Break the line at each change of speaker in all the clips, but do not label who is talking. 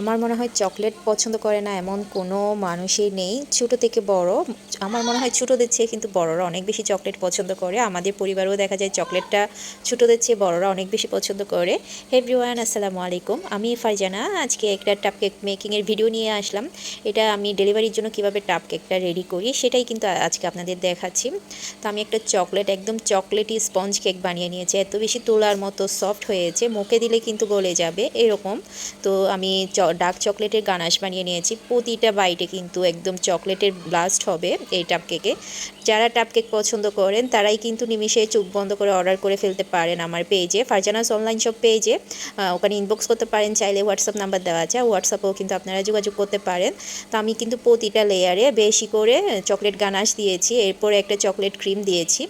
আমার মনে হয় চকলেট পছন্দ করে না এমন কোনো মানুষই নেই, ছোট থেকে বড়। আমার মনে হয় ছোটদের চেয়ে কিন্তু বড়রা অনেক বেশি চকলেট পছন্দ করে। আমাদের পরিবারেও দেখা যায় চকলেটটা ছোটদের চেয়ে বড়রা অনেক বেশি পছন্দ করে। হে এভরিওয়ান, আসসালামু আলাইকুম। আমি ফারজানা আজকে একটা টাপ কেক মেকিংয়ের ভিডিও নিয়ে আসলাম। এটা আমি ডেলিভারির জন্য কিভাবে টাপ কেকটা রেডি করি সেটাই কিন্তু আজকে আপনাদের দেখাচ্ছি। তো আমি একটা একদম চকলেটি স্পঞ্জ কেক বানিয়ে নিয়েছি। এত বেশি তোলার মতো সফট হয়েছে, মুখে দিলে কিন্তু গলে যাবে এরকম। তো আমি ডার্ক চকলেটের গানাশ বানিয়ে নিয়েছি। প্রতিটা বাইটে কিন্তু একদম চকলেটের ব্লাস্ট হবে এই টাপ কেকে। যারা টাপ কেক পছন্দ করেন তারাই কিন্তু নিমিষে চোখ বন্ধ করে অর্ডার করে ফেলতে পারেন আমার পেজে, ফারজানাস অনলাইন শপ পেজে। ওখানে ইনবক্স করতে পারেন, চাইলে হোয়াটসঅ্যাপ নাম্বার দেওয়া আছে, হোয়াটসঅ্যাপেও কিন্তু আপনারা যোগাযোগ করতে পারেন। তো আমি কিন্তু প্রতিটা লেয়ারে বেশি করে চকলেট গানাশ দিয়েছি, এরপরে একটা চকলেট ক্রিম দিয়েছি।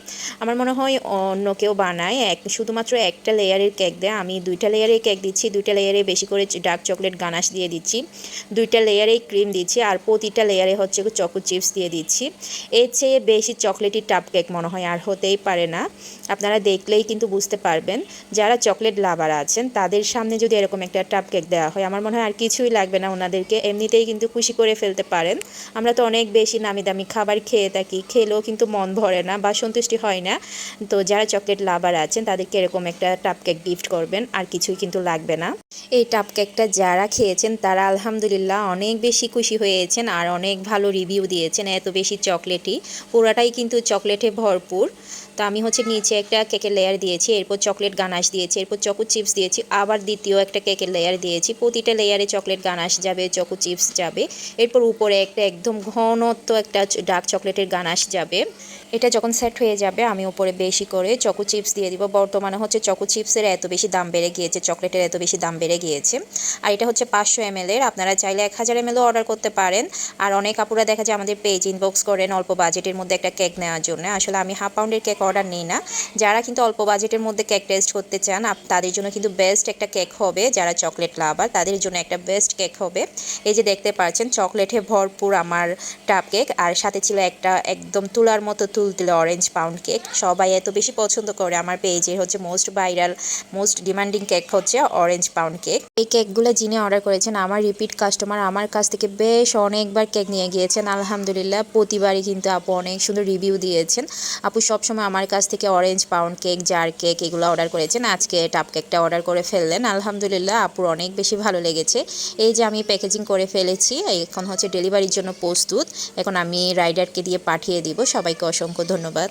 আমার মনে হয় অন্য কেউ বানায় শুধুমাত্র একটা লেয়ারের কেক দেয়, আমি দুইটা লেয়ারের কেক দিচ্ছি। দুইটা লেয়ারে বেশি করে ডার্ক চকলেট গানাশ দিয়ে দিচ্ছি, দুইটা লেয়ারেই ক্রিম দিচ্ছি, আর প্রতিটা লেয়ারে হচ্ছে চকো চিপস দিয়ে দিচ্ছি। এর চেয়ে বেশি চকলেটি টাপ কেক মনে হয় আর হতেই পারে না। আপনারা দেখলেই কিন্তু বুঝতে পারবেন। যারা চকলেট লাভার আছেন তাদের সামনে যদি এরকম একটা টাপ কেক দেওয়া হয়, আমার মনে হয় আর কিছুই লাগবে না ওনাদেরকে, এমনিতেই কিন্তু খুশি করে ফেলতে পারেন। আমরা তো অনেক বেশি নামি দামি খাবার খেয়ে থাকি, খেলেও কিন্তু মন ভরে না বা সন্তুষ্টি হয় না। তো যারা চকলেট লাভার আছেন তাদেরকে এরকম একটা টাপ কেক গিফট করবেন, আর কিছুই কিন্তু লাগবে না। এই টাপ কেকটা যারা খেয়েছেন তারা আলহামদুলিল্লাহ অনেক বেশি খুশি হয়েছেন আর অনেক ভালো রিভিউ দিয়েছেন। এত বেশি চকলেটি, পুরাটাই কিন্তু চকলেটে ভরপুর। তো আমি নিচে একটা কেকের লেয়ার দিয়েছি, এরপর চকলেট গানাশ দিয়েছি, এরপর চকো চিপস দিয়েছি, আবার দ্বিতীয় একটা কেকের লেয়ার দিয়েছি। প্রতিটা লেয়ারে চকলেট গানাশ যাবে, চকো চিপস যাবে, এরপর উপরে একটা একদম ঘনত্ব একটা ডার্ক চকলেটের গানাশ যাবে। এটা যখন সেট হয়ে যাবে আমি উপরে বেশি করে চকো চিপস দিয়ে দিব। বর্তমানে চকো চিপসের এত বেশি দাম বেড়ে গিয়েছে, চকলেটের এত বেশি দাম বেড়ে গিয়েছে। আর এটা 500 ml এর, আপনারা চাইলে 1000 ml অর্ডার করতে পারেন। আর অনেক আপুরা দেখা যায় আমাদের পেজ ইনবক্স করেন অল্প বাজেটের মধ্যে একটা কেক নেওয়ার জন্য। আসলে আমি হাফ পাউন্ডের কেক অর্ডার নিই না। যারা কিন্তু অল্প বাজেটের মধ্যে কেক টেস্ট করতে চান তাদের জন্য কিন্তু বেস্ট একটা কেক হবে। যারা চকলেট লাভার তাদের জন্য একটা বেস্ট কেক হবে। এই যে দেখতে পাচ্ছেন চকলেটে ভরপুর আমার টাপ কেক, আর সাথে ছিল একটা একদম তুলার মতো তুলতুলে অরেঞ্জ পাউন্ড কেক। সবাই এত বেশি পছন্দ করে আমার পেজে, most viral most demanding cake orange pound cake. এই কেকগুলো যিনি অর্ডার করেছেন আমার রিপিট কাস্টমার, আমার কাছ থেকে বেশ অনেকবার কেক নিয়ে গিয়েছেন আলহামদুলিল্লাহ। প্রতিবারই কিন্তু আপু অনেক সুন্দর রিভিউ দিয়েছেন। আপু সবসময় আমার কাছ থেকে orange pound cake, jar cake এগুলো অর্ডার করেছেন, আজকে টাপ কেকটা অর্ডার করে ফেললেন। আলহামদুলিল্লাহ আপুর অনেক বেশি ভালো লেগেছে। এই যে আমি প্যাকেজিং করে ফেলেছি, এখন ডেলিভারির জন্য প্রস্তুত। এখন আমি রাইডারকে দিয়ে পাঠিয়ে দিব। সবাইকে অসংখ্য ধন্যবাদ।